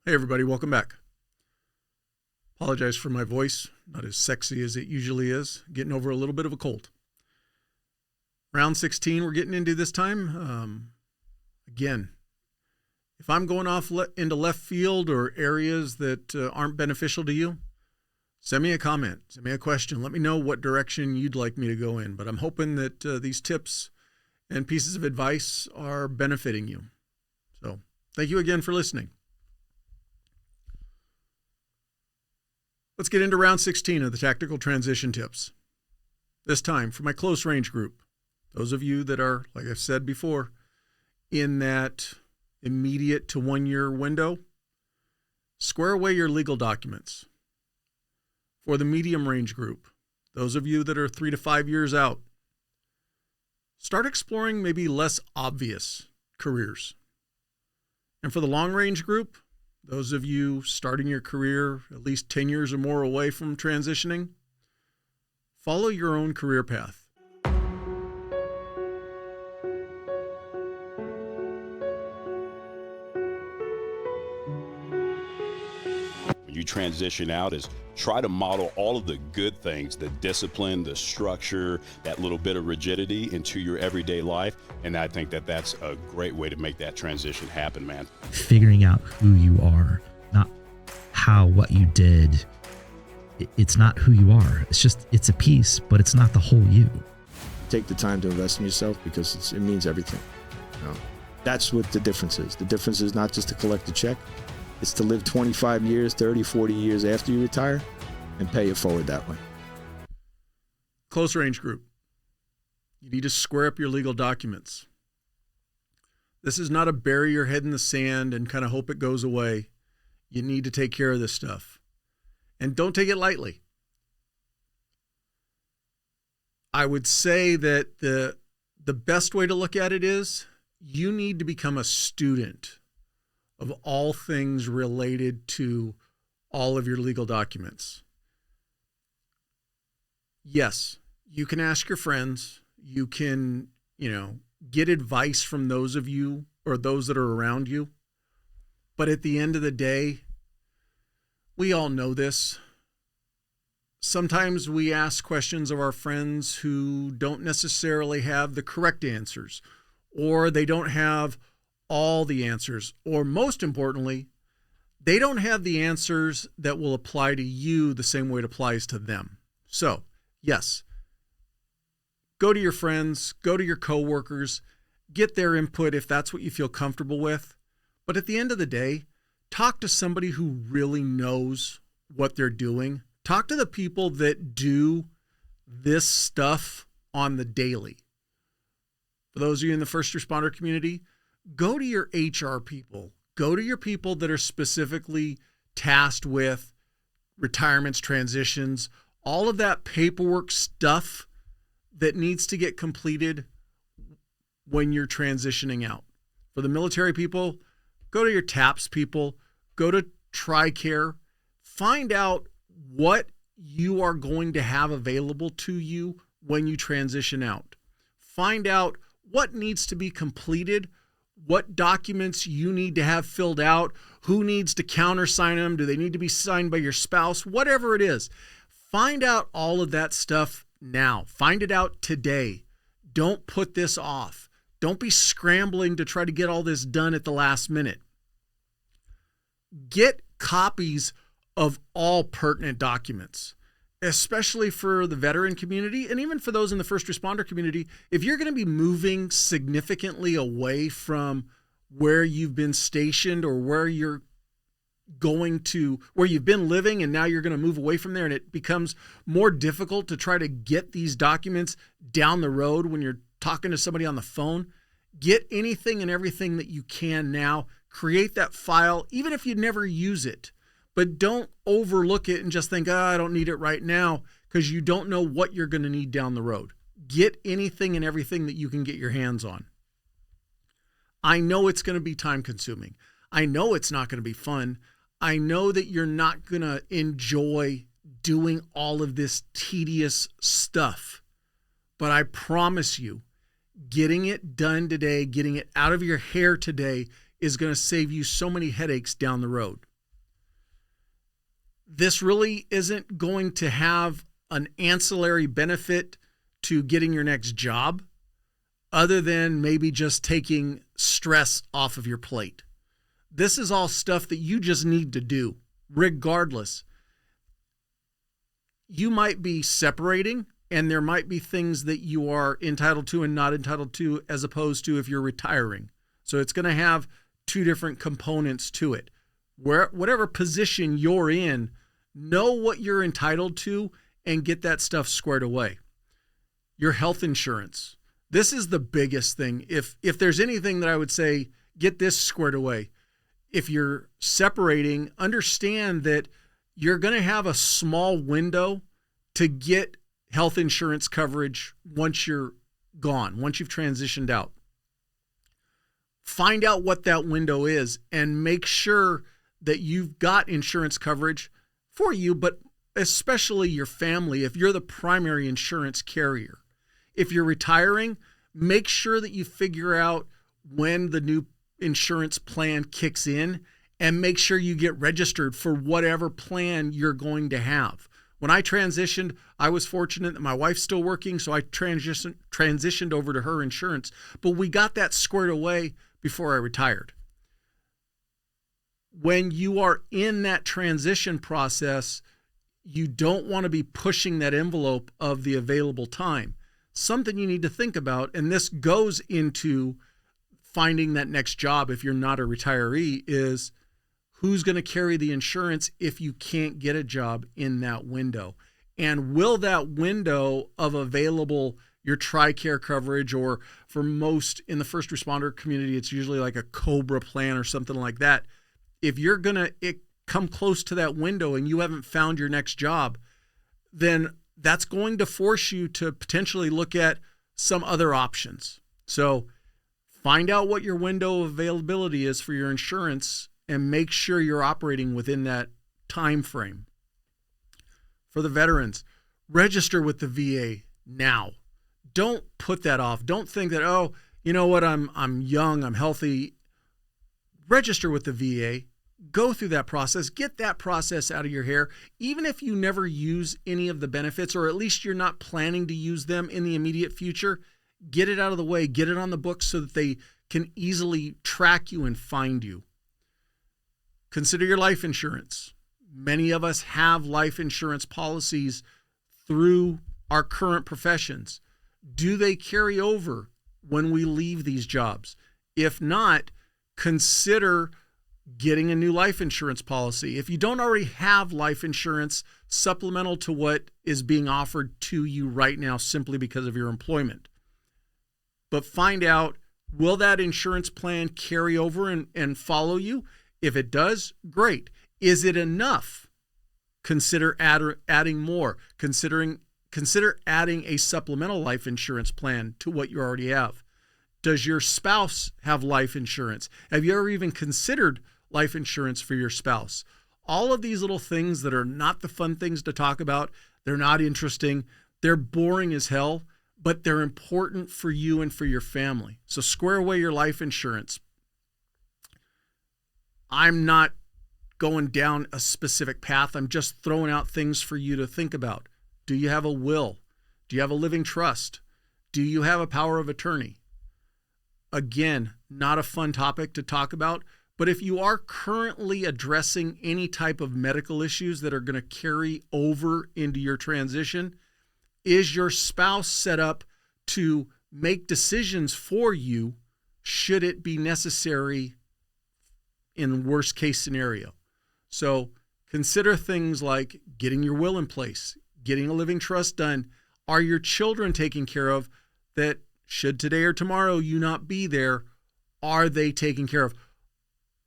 Hey everybody, welcome back. Apologize for my voice, not as sexy as it usually is. Getting over a little bit of a cold. Round 16 we're getting into this time. Again, if I'm going off into left field or areas that aren't beneficial to you, send me a comment, send me a question. Let me know what direction you'd like me to go in. But I'm hoping that these tips and pieces of advice are benefiting you. So thank you again for listening. Let's get into round 16 of the tactical transition tips. This time for my close range group. Those of you that are, like I've said before, in that immediate to 1 year window, square away your legal documents. For the medium range group, those of you that are 3 to 5 years out, start exploring maybe less obvious careers. And for the long range group, those of you starting your career at least 10 years or more away from transitioning, follow your own career path. When you transition out, is try to model all of the good things, the discipline, the structure, that little bit of rigidity into your everyday life. And I think that that's a great way to make that transition happen, man. Figuring out who you are, not what you did. It's not who you are. It's a piece, but it's not the whole you. Take the time to invest in yourself because it means everything. You know? That's what the difference is. The difference is not just to collect a check. It's to live 25 years, 30, 40 years after you retire and pay it forward that way. Close range group. You need to square up your legal documents. This is not a bury your head in the sand and kind of hope it goes away. You need to take care of this stuff. And don't take it lightly. I would say that the best way to look at it is you need to become a student of all things related to all of your legal documents. Yes, you can ask your friends. You can, get advice from those of you or those that are around you. But at the end of the day, we all know this. Sometimes we ask questions of our friends who don't necessarily have the correct answers, or they don't have all the answers, or most importantly, they don't have the answers that will apply to you the same way it applies to them. So, yes, go to your friends, go to your coworkers, get their input if that's what you feel comfortable with. But at the end of the day, talk to somebody who really knows what they're doing. Talk to the people that do this stuff on the daily. For those of you in the first responder community, go to your HR people. Go to your people that are specifically tasked with retirements, transitions, all of that paperwork stuff that needs to get completed when you're transitioning out. For the military people, go to your TAPS people, go to TRICARE, find out what you are going to have available to you when you transition out. Find out what needs to be completed, what documents you need to have filled out, who needs to countersign them, do they need to be signed by your spouse, whatever it is. Find out all of that stuff now. Find it out today. Don't put this off. Don't be scrambling to try to get all this done at the last minute. Get copies of all pertinent documents, especially for the veteran community and even for those in the first responder community. If you're going to be moving significantly away from where you've been stationed or where you're going to, where you've been living and now you're going to move away from there, and it becomes more difficult to try to get these documents down the road when you're talking to somebody on the phone, get anything and everything that you can now. Create that file, even if you never use it. But don't overlook it and just think, I don't need it right now, because you don't know what you're going to need down the road. Get anything and everything that you can get your hands on. I know it's going to be time consuming. I know it's not going to be fun. I know that you're not going to enjoy doing all of this tedious stuff. But I promise you, getting it done today, getting it out of your hair today is going to save you so many headaches down the road. this really isn't going to have an ancillary benefit to getting your next job other than maybe just taking stress off of your plate. This is all stuff that you just need to do regardless. You might be separating, and there might be things that you are entitled to and not entitled to, as opposed to if you're retiring. So it's going to have two different components to it. Whatever position you're in, know what you're entitled to and get that stuff squared away. Your health insurance. This is the biggest thing. If there's anything that I would say, get this squared away. If you're separating, understand that you're going to have a small window to get health insurance coverage once you're gone, once you've transitioned out. Find out what that window is and make sure that you've got insurance coverage for you, but especially your family if you're the primary insurance carrier. If you're retiring, make sure that you figure out when the new insurance plan kicks in and make sure you get registered for whatever plan you're going to have. When I transitioned, I was fortunate that my wife's still working, so I transitioned over to her insurance, but we got that squared away before I retired. When you are in that transition process, you don't want to be pushing that envelope of the available time. Something you need to think about, and this goes into finding that next job if you're not a retiree, is who's going to carry the insurance if you can't get a job in that window? And will that window of available, your TRICARE coverage, or for most in the first responder community, it's usually like a COBRA plan or something like that. If you're going to come close to that window and you haven't found your next job, then that's going to force you to potentially look at some other options. So find out what your window of availability is for your insurance and make sure you're operating within that time frame. For the veterans, register with the VA now. Don't put that off. Don't think that, oh, you know what, I'm young, I'm healthy. Register with the VA. Go through that process. Get that process out of your hair. Even if you never use any of the benefits, or at least you're not planning to use them in the immediate future, get it out of the way. Get it on the books so that they can easily track you and find you. Consider your life insurance. Many of us have life insurance policies through our current professions. Do they carry over when we leave these jobs? If not, consider getting a new life insurance policy. If you don't already have life insurance supplemental to what is being offered to you right now simply because of your employment. But find out, will that insurance plan carry over and follow you? If it does, great. Is it enough? Consider adding more. Consider adding a supplemental life insurance plan to what you already have. Does your spouse have life insurance? Have you ever even considered life insurance for your spouse? All of these little things that are not the fun things to talk about, they're not interesting, they're boring as hell, but they're important for you and for your family. So square away your life insurance. I'm not going down a specific path. I'm just throwing out things for you to think about. Do you have a will? Do you have a living trust? Do you have a power of attorney? Again, not a fun topic to talk about, but if you are currently addressing any type of medical issues that are going to carry over into your transition, is your spouse set up to make decisions for you should it be necessary in worst case scenario? So consider things like getting your will in place, getting a living trust done. Are your children taken care of? That should today or tomorrow you not be there, are they taken care of?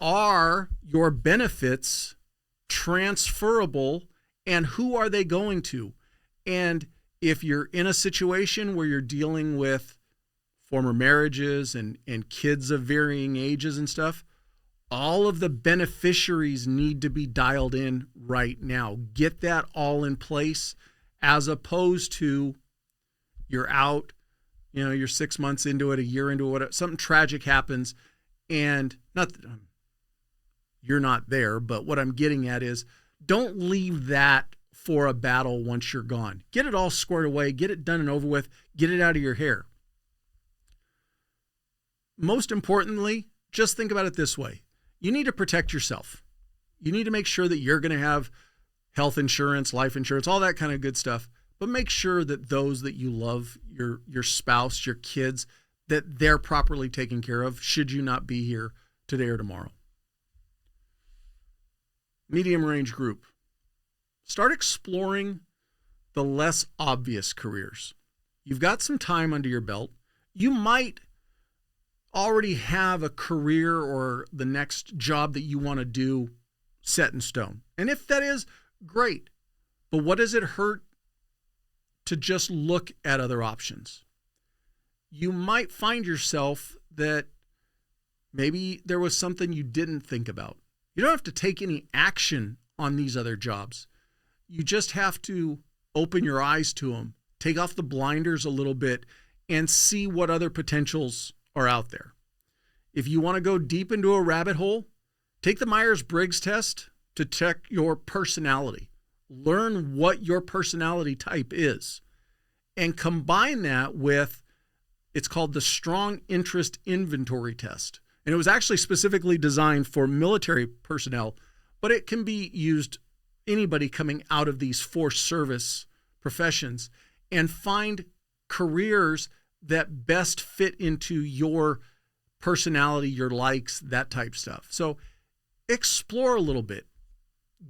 Are your benefits transferable, and who are they going to? And if you're in a situation where you're dealing with former marriages and kids of varying ages and stuff, all of the beneficiaries need to be dialed in right now. Get that all in place, as opposed to you're out, you're 6 months into it, a year into it, something tragic happens, and not that you're not there, but what I'm getting at is Don't leave that for a battle once you're gone. Get it all squared away, get it done and over with, get it out of your hair. Most importantly, just think about it this way. You need to protect yourself. You need to make sure that you're going to have health insurance, life insurance, all that kind of good stuff. But make sure that those that you love, your spouse, your kids, that they're properly taken care of should you not be here today or tomorrow. Medium range group. Start exploring the less obvious careers. You've got some time under your belt. You might already have a career or the next job that you want to do set in stone. And if that is, great. But what does it hurt to just look at other options? You might find yourself that maybe there was something you didn't think about. You don't have to take any action on these other jobs. You just have to open your eyes to them, take off the blinders a little bit, and see what other potentials are out there. If you want to go deep into a rabbit hole, take the Myers-Briggs test to check your personality. Learn what your personality type is and combine that with, it's called the Strong Interest Inventory Test. And it was actually specifically designed for military personnel, but it can be used anybody coming out of these forced service professions, and find careers that best fit into your personality, your likes, that type stuff. So explore a little bit.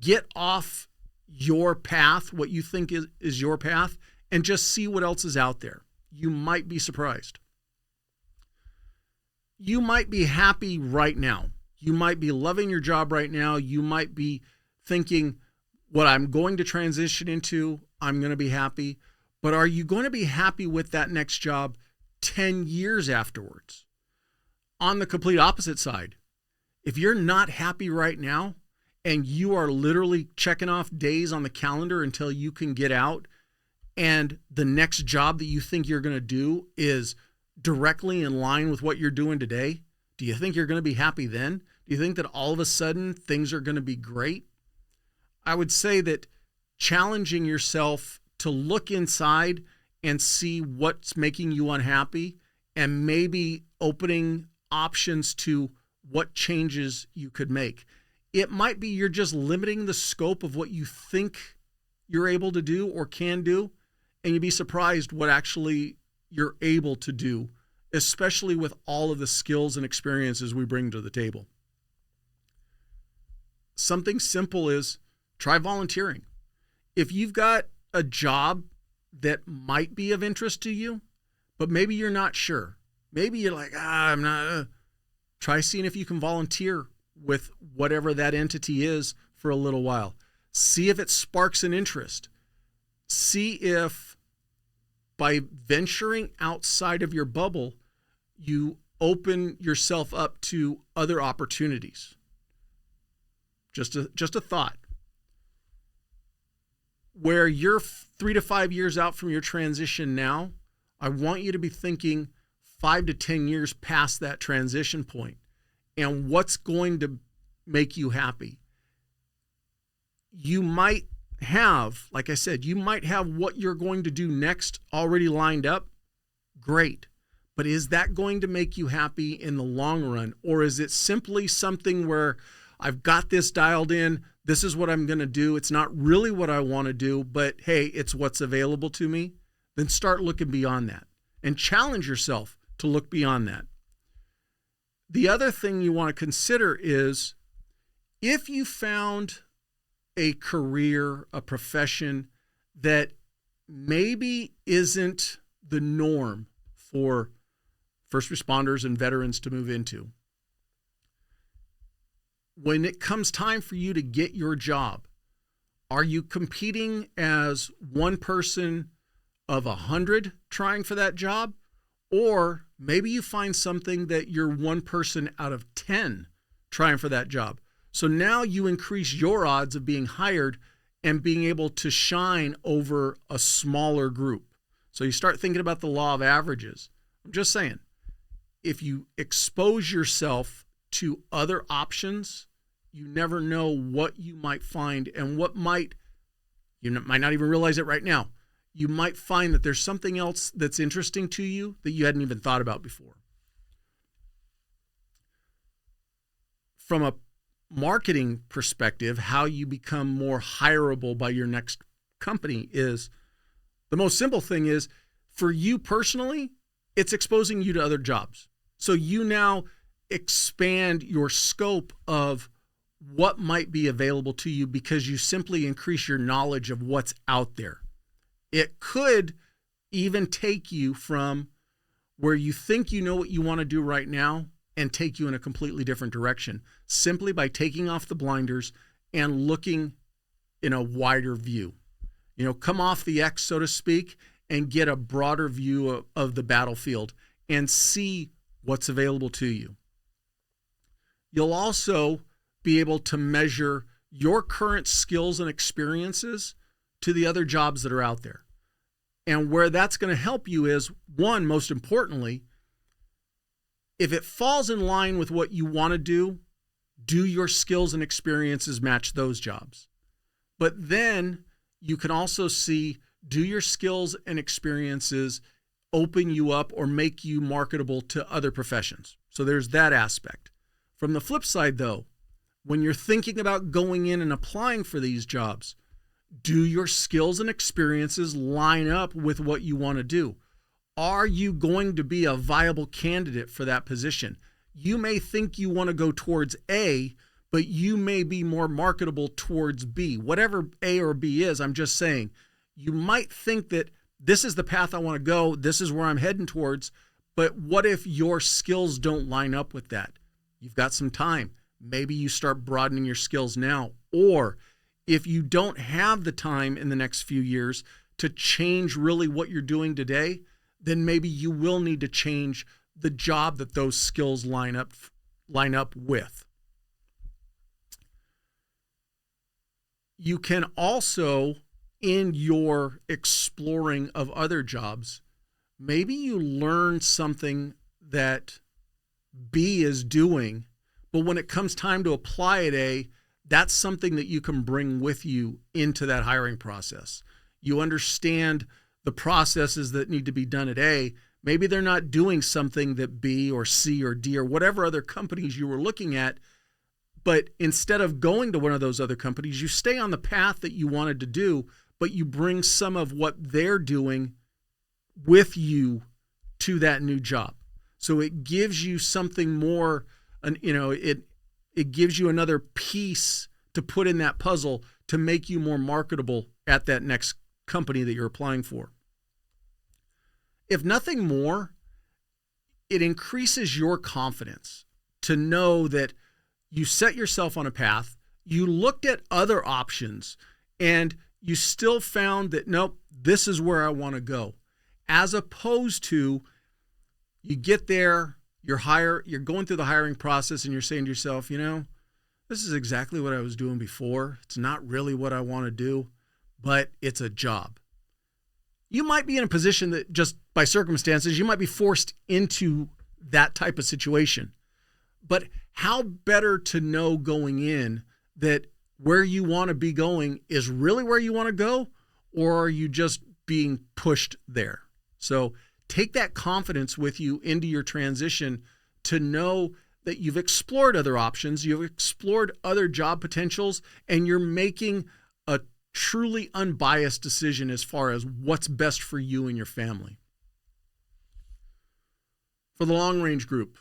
Get off your path, what you think is your path, and just see what else is out there. You might be surprised. You might be happy right now. You might be loving your job right now. You might be thinking, what I'm going to transition into, I'm going to be happy. But are you going to be happy with that next job 10 years afterwards? On the complete opposite side, if you're not happy right now and you are literally checking off days on the calendar until you can get out, and the next job that you think you're going to do is directly in line with what you're doing today, do you think you're going to be happy then? Do you think that all of a sudden things are going to be great? I would say that challenging yourself to look inside and see what's making you unhappy, and maybe opening options to what changes you could make. It might be you're just limiting the scope of what you think you're able to do or can do, and you'd be surprised what actually you're able to do, especially with all of the skills and experiences we bring to the table. Something simple is try volunteering. If you've got a job that might be of interest to you, but maybe you're not sure. Maybe you're like, I'm not. Try seeing if you can volunteer with whatever that entity is for a little while. See if it sparks an interest. See if by venturing outside of your bubble, you open yourself up to other opportunities. Just a thought. Where you're 3 to 5 years out from your transition now, I want you to be thinking 5 to 10 years past that transition point and what's going to make you happy. You might have, like I said, you might have what you're going to do next already lined up. Great. But is that going to make you happy in the long run? Or is it simply something where I've got this dialed in, this is what I'm going to do, it's not really what I want to do, but hey, it's what's available to me? Then start looking beyond that and challenge yourself to look beyond that. The other thing you want to consider is, if you found a career, a profession that maybe isn't the norm for first responders and veterans to move into, when it comes time for you to get your job, are you competing as one person of 100 trying for that job? Or maybe you find something that you're one person out of 10 trying for that job. So now you increase your odds of being hired and being able to shine over a smaller group. So you start thinking about the law of averages. I'm just saying, if you expose yourself to other options You never know what you might find, and you might not even realize it right now. You might find that there's something else that's interesting to you that you hadn't even thought about before. From a marketing perspective, how you become more hireable by your next company is, the most simple thing is, for you personally, it's exposing you to other jobs. So you now expand your scope of what might be available to you because you simply increase your knowledge of what's out there. It could even take you from where you think you know what you want to do right now and take you in a completely different direction, simply by taking off the blinders and looking in a wider view. Come off the X, so to speak, and get a broader view of the battlefield and see what's available to you. You'll also be able to measure your current skills and experiences to the other jobs that are out there. And where that's going to help you is, one, most importantly, if it falls in line with what you want to do your skills and experiences match those jobs? But then you can also see, do your skills and experiences open you up or make you marketable to other professions? So there's that aspect. From the flip side, though, when you're thinking about going in and applying for these jobs, do your skills and experiences line up with what you want to do? Are you going to be a viable candidate for that position? You may think you want to go towards A, but you may be more marketable towards B. Whatever A or B is, I'm just saying, you might think that this is the path I want to go, this is where I'm heading towards, but what if your skills don't line up with that? You've got some time. Maybe you start broadening your skills now. Or if you don't have the time in the next few years to change really what you're doing today, then maybe you will need to change the job that those skills line up with. You can also, in your exploring of other jobs, maybe you learn something that B is doing, but when it comes time to apply at A, that's something that you can bring with you into that hiring process. You understand the processes that need to be done at A. Maybe they're not doing something that B or C or D or whatever other companies you were looking at, but instead of going to one of those other companies, you stay on the path that you wanted to do, but you bring some of what they're doing with you to that new job. So it gives you something more, it gives you another piece to put in that puzzle to make you more marketable at that next company that you're applying for. If nothing more, it increases your confidence to know that you set yourself on a path, you looked at other options, and you still found that, nope, this is where I want to go. As opposed to, you get there, you're going through the hiring process and you're saying to yourself, this is exactly what I was doing before. It's not really what I want to do, but it's a job. You might be in a position that just by circumstances, you might be forced into that type of situation. But how better to know going in that where you want to be going is really where you want to go, or are you just being pushed there? So take that confidence with you into your transition to know that you've explored other options, you've explored other job potentials, and you're making a truly unbiased decision as far as what's best for you and your family. For the long range group,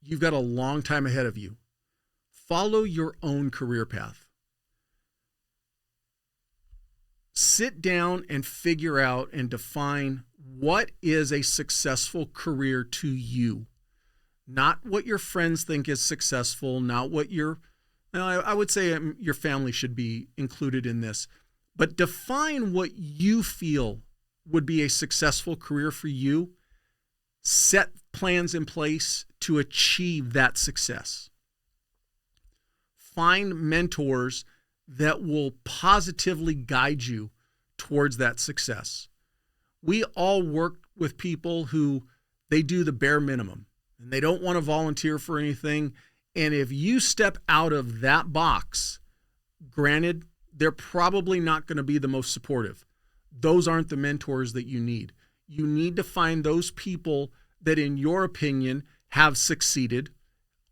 you've got a long time ahead of you. Follow your own career path. Sit down and figure out and define what is a successful career to you. Not what your friends think is successful, not what I would say your family should be included in this, but define what you feel would be a successful career for you. Set plans in place to achieve that success. Find mentors that will positively guide you towards that success. We all work with people who they do the bare minimum and they don't want to volunteer for anything. And if you step out of that box, granted, they're probably not going to be the most supportive. Those aren't the mentors that you need. You need to find those people that, in your opinion, have succeeded,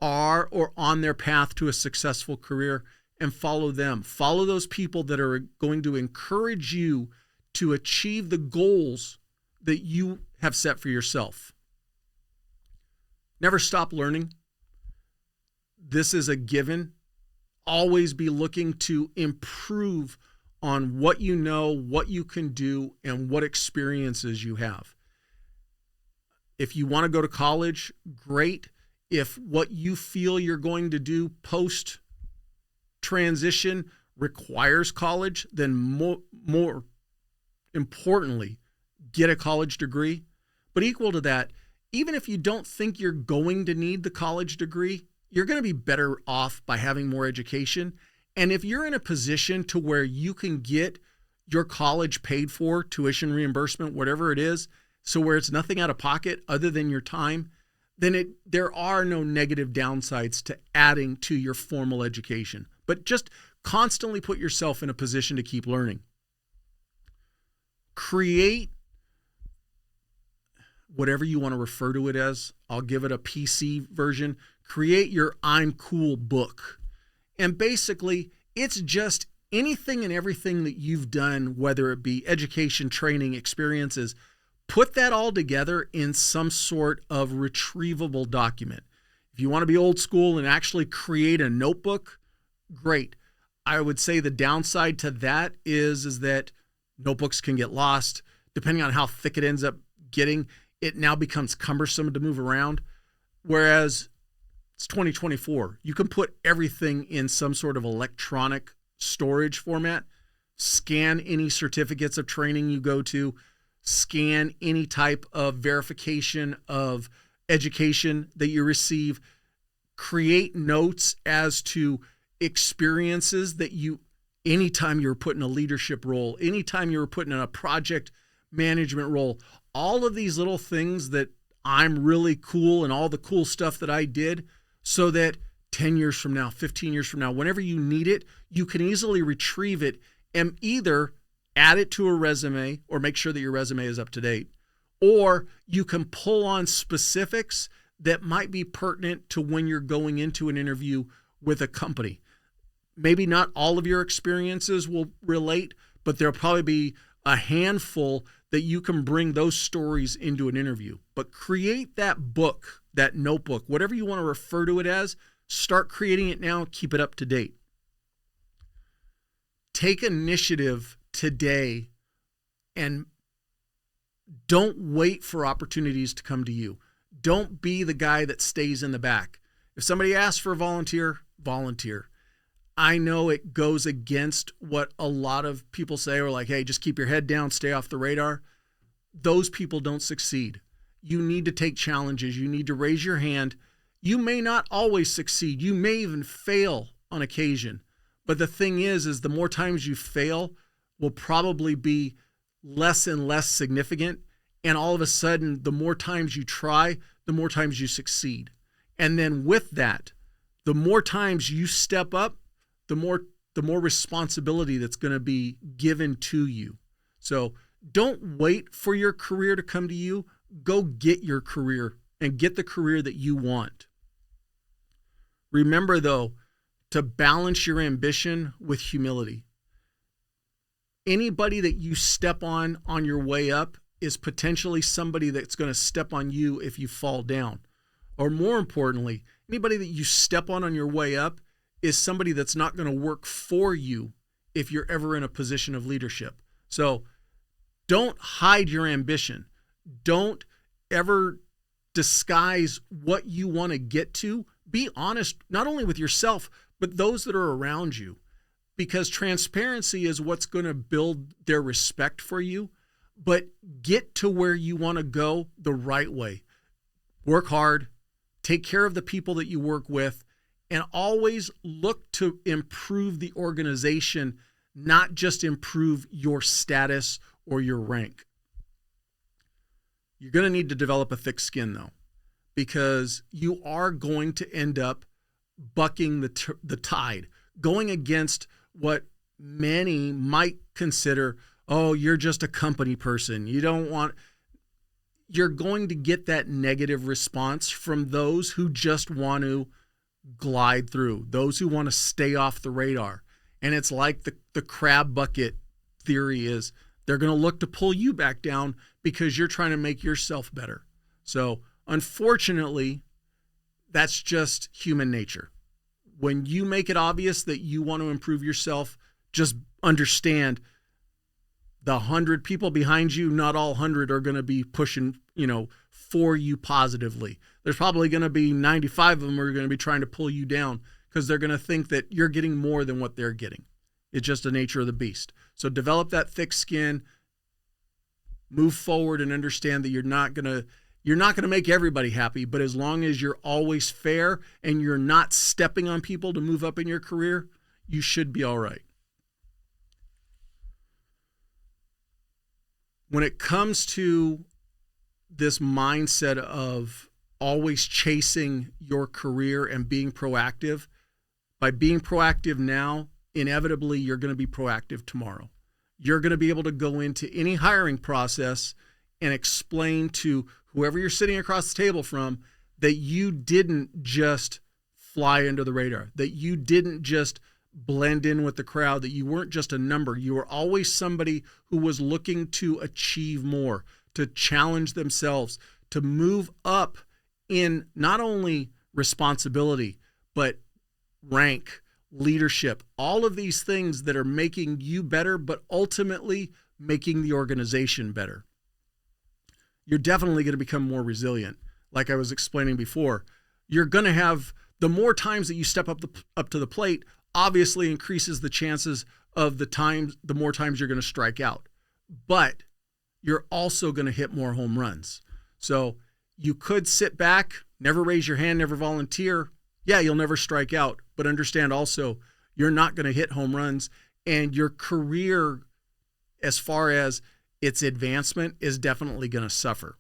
are or on their path to a successful career, and follow them. Follow those people that are going to encourage you to achieve the goals that you have set for yourself. Never stop learning. This is a given. Always be looking to improve on what you know, what you can do, and what experiences you have. If you want to go to college, great. If what you feel you're going to do post transition requires college, then more importantly, get a college degree. But equal to that, even if you don't think you're going to need the college degree, you're going to be better off by having more education. And if you're in a position to where you can get your college paid for, tuition reimbursement, whatever it is, so where it's nothing out of pocket other than your time, then there are no negative downsides to adding to your formal education. But just constantly put yourself in a position to keep learning. Create whatever you want to refer to it as. I'll give it a PC version. Create your I'm Cool book. And basically, it's just anything and everything that you've done, whether it be education, training, experiences, put that all together in some sort of retrievable document. If you want to be old school and actually create a notebook, great. I would say the downside to that is that notebooks can get lost. Depending on how thick it ends up getting, it now becomes cumbersome to move around. Whereas it's 2024. You can put everything in some sort of electronic storage format, scan any certificates of training you go to, scan any type of verification of education that you receive, create notes as to experiences that you, anytime you're put in a leadership role, anytime you're put in a project management role, all of these little things that I'm really cool and all the cool stuff that I did, so that 10 years from now, 15 years from now, whenever you need it, you can easily retrieve it and either add it to a resume or make sure that your resume is up to date, or you can pull on specifics that might be pertinent to when you're going into an interview with a company. Maybe not all of your experiences will relate, but there'll probably be a handful that you can bring those stories into an interview. But create that book, that notebook, whatever you want to refer to it as, start creating it now, keep it up to date. Take initiative today and don't wait for opportunities to come to you. Don't be the guy that stays in the back. If somebody asks for a volunteer, volunteer. I know it goes against what a lot of people say, or like, hey, just keep your head down, stay off the radar. Those people don't succeed. You need to take challenges. You need to raise your hand. You may not always succeed. You may even fail on occasion. But the thing is the more times you fail will probably be less and less significant. And all of a sudden, the more times you try, the more times you succeed. And then with that, the more times you step up, the more responsibility that's going to be given to you. So don't wait for your career to come to you. Go get your career and get the career that you want. Remember, though, to balance your ambition with humility. Anybody that you step on your way up is potentially somebody that's going to step on you if you fall down. Or more importantly, anybody that you step on your way up is somebody that's not going to work for you if you're ever in a position of leadership. So don't hide your ambition. Don't ever disguise what you want to get to. Be honest, not only with yourself, but those that are around you, because transparency is what's going to build their respect for you. But get to where you want to go the right way. Work hard, take care of the people that you work with, and always look to improve the organization, not just improve your status or your rank. You're going to need to develop a thick skin, though, because you are going to end up bucking the tide, going against what many might consider, oh, you're just a company person. You're going to get that negative response from those who just want to glide through, those who want to stay off the radar. And it's like the crab bucket theory is, they're going to look to pull you back down because you're trying to make yourself better. So unfortunately, that's just human nature. When you make it obvious that you want to improve yourself, just understand the 100 people behind you, not all 100 are going to be pushing, for you positively. There's probably going to be 95 of them who are going to be trying to pull you down because they're going to think that you're getting more than what they're getting. It's just the nature of the beast. So develop that thick skin, move forward, and understand that you're not going to make everybody happy, but as long as you're always fair and you're not stepping on people to move up in your career, you should be all right. When it comes to this mindset of always chasing your career and being proactive, by being proactive now, inevitably you're going to be proactive tomorrow. You're going to be able to go into any hiring process and explain to whoever you're sitting across the table from that you didn't just fly under the radar, that you didn't just blend in with the crowd, that you weren't just a number. You were always somebody who was looking to achieve more, to challenge themselves, to move up in not only responsibility, but rank, leadership, all of these things that are making you better, but ultimately making the organization better. You're definitely going to become more resilient. Like I was explaining before, you're going to have, the more times that you step up to the plate, obviously increases the chances of the more times you're going to strike out. But you're also going to hit more home runs. So you could sit back, never raise your hand, never volunteer. Yeah, you'll never strike out, but understand also you're not going to hit home runs, and your career, as far as its advancement, is definitely going to suffer.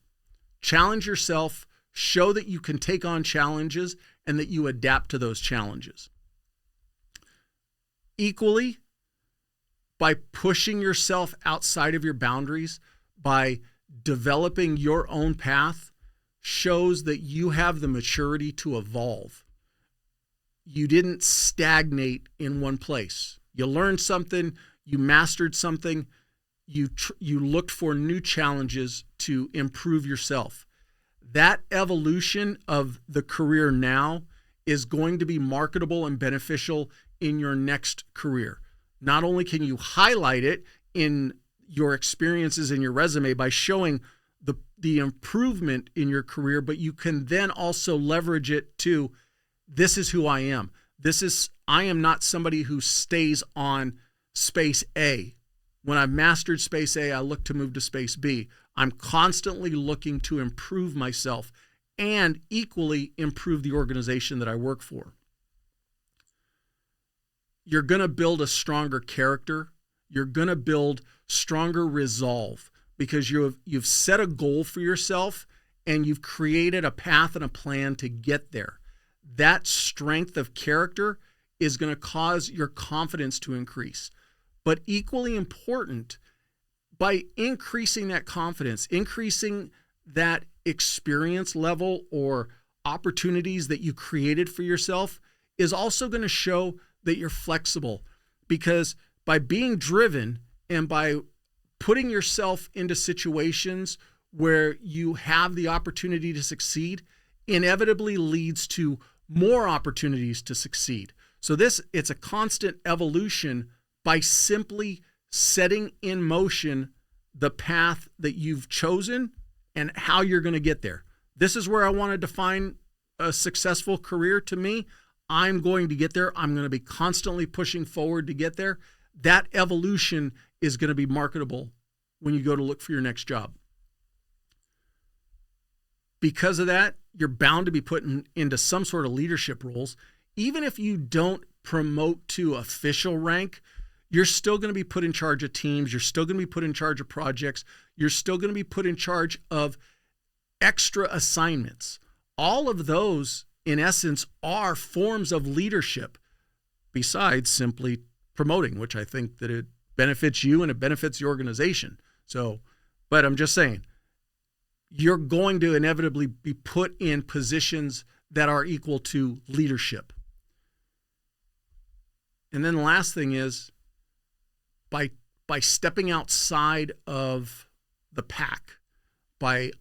Challenge yourself, show that you can take on challenges and that you adapt to those challenges. Equally, by pushing yourself outside of your boundaries, by developing your own path, shows that you have the maturity to evolve. You didn't stagnate in one place. You learned something, you mastered something, you looked for new challenges to improve yourself. That evolution of the career now is going to be marketable and beneficial in your next career. Not only can you highlight it in your experiences in your resume by showing the improvement in your career, but you can then also leverage it to, this is who I am. I am not somebody who stays on space A. When I've mastered space A, I look to move to space B. I'm constantly looking to improve myself and equally improve the organization that I work for. You're going to build a stronger character. You're going to build stronger resolve because you've set a goal for yourself and you've created a path and a plan to get there. That strength of character is going to cause your confidence to increase. But equally important, by increasing that confidence, increasing that experience level or opportunities that you created for yourself, is also going to show that you're flexible. Because by being driven and by putting yourself into situations where you have the opportunity to succeed, inevitably leads to more opportunities to succeed. So it's a constant evolution by simply setting in motion the path that you've chosen and how you're going to get there. This is where I want to define a successful career to me. I'm going to get there. I'm going to be constantly pushing forward to get there. That evolution is going to be marketable when you go to look for your next job. Because of that, you're bound to be put into some sort of leadership roles. Even if you don't promote to official rank, you're still going to be put in charge of teams. You're still going to be put in charge of projects. You're still going to be put in charge of extra assignments. All of those in essence, are forms of leadership besides simply promoting, which I think that it benefits you and it benefits the organization. So, but I'm just saying, you're going to inevitably be put in positions that are equal to leadership. And then the last thing is, by stepping outside of the pack, by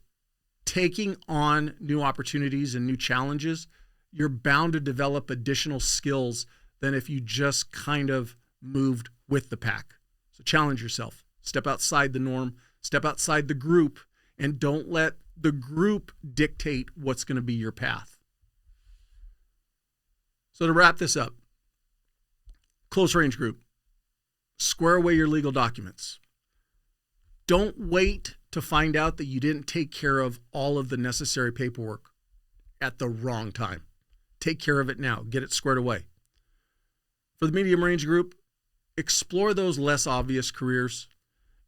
taking on new opportunities and new challenges, you're bound to develop additional skills than if you just kind of moved with the pack. So challenge yourself. Step outside the norm, step outside the group, and don't let the group dictate what's going to be your path. So to wrap this up, close range group, square away your legal documents. Don't wait to find out that you didn't take care of all of the necessary paperwork at the wrong time. Take care of it now. Get it squared away. For the medium range group, explore those less obvious careers.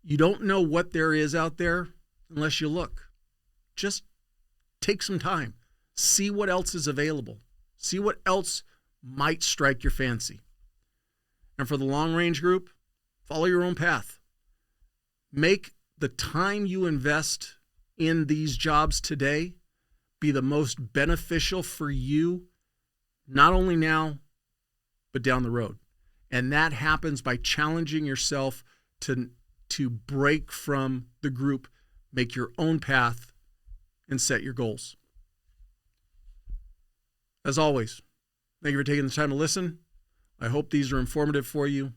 You don't know what there is out there unless you look. Just take some time. See what else is available. See what else might strike your fancy. And for the long range group, follow your own path. Make the time you invest in these jobs today be the most beneficial for you, not only now, but down the road. And that happens by challenging yourself to break from the group, make your own path, and set your goals. As always, thank you for taking the time to listen. I hope these are informative for you.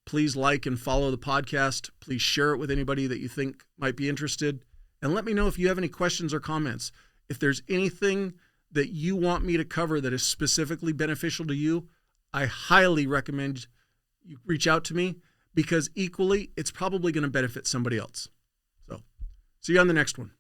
Please like and follow the podcast. Please share it with anybody that you think might be interested. And let me know if you have any questions or comments. If there's anything that you want me to cover that is specifically beneficial to you, I highly recommend you reach out to me, because equally, it's probably going to benefit somebody else. So, see you on the next one.